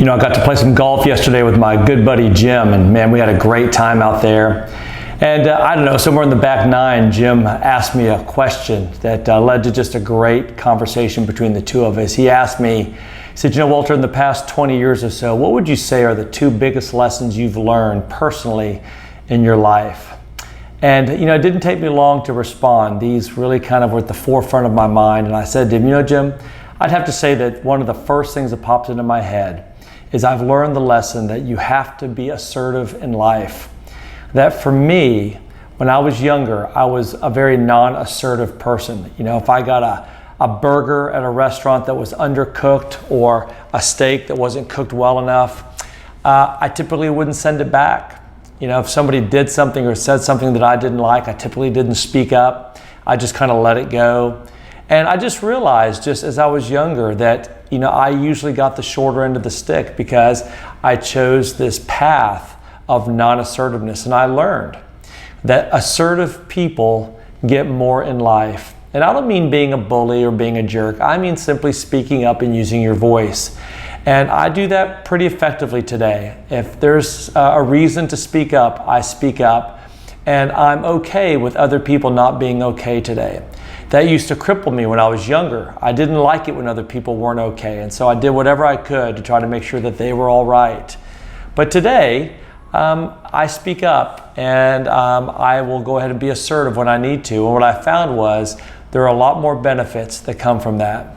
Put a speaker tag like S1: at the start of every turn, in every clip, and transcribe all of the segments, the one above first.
S1: I got to play some golf yesterday with my good buddy Jim, and man, we had a great time out there. And I don't know, somewhere in the back nine, Jim asked me a question that led to just a great conversation between the two of us. He asked me, he said, Walter, in the past 20 years or so, what would you say are the two biggest lessons you've learned personally in your life? And it didn't take me long to respond. These really kind of were at the forefront of my mind. And I said to him, Jim, I'd have to say that one of the first things that popped into my head is I've learned the lesson that you have to be assertive in life. That for me, when I was younger, I was a very non-assertive person. If I got a burger at a restaurant that was undercooked or a steak that wasn't cooked well enough, I typically wouldn't send it back. If somebody did something or said something that I didn't like, I typically didn't speak up. I just kind of let it go. And I just realized, just as I was younger, that I usually got the shorter end of the stick because I chose this path of non-assertiveness. And I learned that assertive people get more in life. And I don't mean being a bully or being a jerk. I mean simply speaking up and using your voice. And I do that pretty effectively today. If there's a reason to speak up, I speak up. And I'm okay with other people not being okay today. That used to cripple me when I was younger. I didn't like it when other people weren't okay. And so I did whatever I could to try to make sure that they were all right. But today, I speak up and I will go ahead and be assertive when I need to. And what I found was there are a lot more benefits that come from that.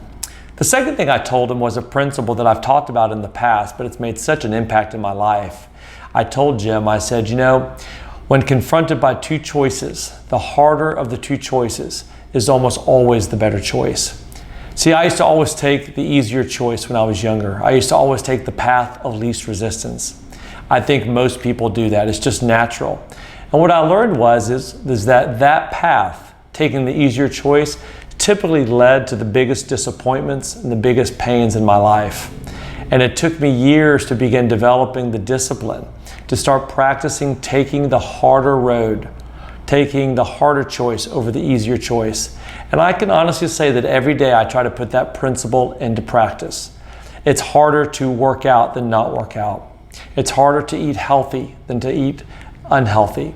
S1: The second thing I told him was a principle that I've talked about in the past, but it's made such an impact in my life. I told Jim, I said, when confronted by two choices, the harder of the two choices is almost always the better choice. See, I used to always take the easier choice when I was younger. I used to always take the path of least resistance. I think most people do that. It's just natural. And what I learned is that path, taking the easier choice, typically led to the biggest disappointments and the biggest pains in my life. And it took me years to begin developing the discipline, to start practicing taking the harder road, taking the harder choice over the easier choice. And I can honestly say that every day I try to put that principle into practice. It's harder to work out than not work out. It's harder to eat healthy than to eat unhealthy.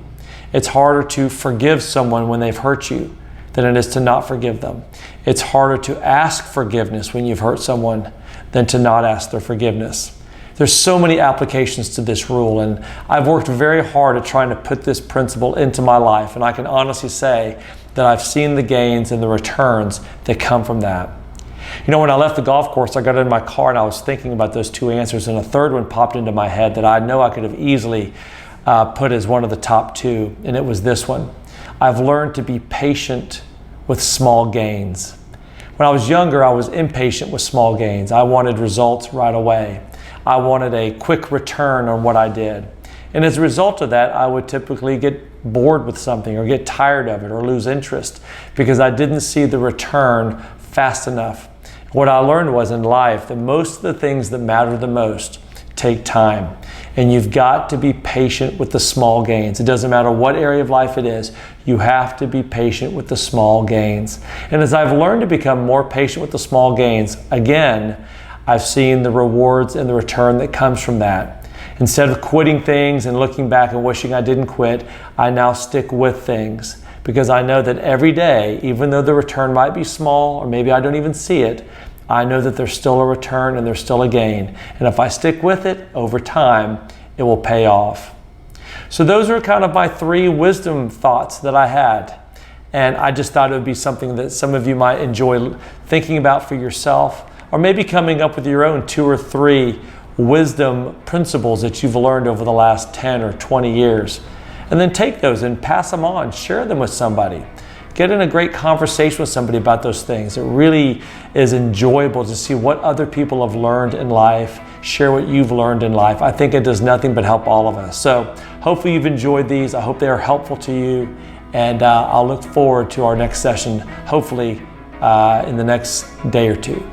S1: It's harder to forgive someone when they've hurt you than it is to not forgive them. It's harder to ask forgiveness when you've hurt someone than to not ask their forgiveness. There's so many applications to this rule, and I've worked very hard at trying to put this principle into my life, and I can honestly say that I've seen the gains and the returns that come from that. When I left the golf course, I got in my car and I was thinking about those two answers, and a third one popped into my head that I know I could have easily put as one of the top two, and it was this one. I've learned to be patient with small gains. When I was younger, I was impatient with small gains. I wanted results right away. I wanted a quick return on what I did. And as a result of that, I would typically get bored with something or get tired of it or lose interest because I didn't see the return fast enough. What I learned was in life that most of the things that matter the most take time. And you've got to be patient with the small gains. It doesn't matter what area of life it is, you have to be patient with the small gains. And as I've learned to become more patient with the small gains, again, I've seen the rewards and the return that comes from that. Instead of quitting things and looking back and wishing I didn't quit, I now stick with things because I know that every day, even though the return might be small or maybe I don't even see it, I know that there's still a return and there's still a gain. And if I stick with it over time, it will pay off. So those are kind of my three wisdom thoughts that I had. And I just thought it would be something that some of you might enjoy thinking about for yourself, or maybe coming up with your own 2 or 3 wisdom principles that you've learned over the last 10 or 20 years. And then take those and pass them on, share them with somebody. Get in a great conversation with somebody about those things. It really is enjoyable to see what other people have learned in life, share what you've learned in life. I think it does nothing but help all of us. So hopefully you've enjoyed these. I hope they are helpful to you. And I'll look forward to our next session, hopefully in the next day or two.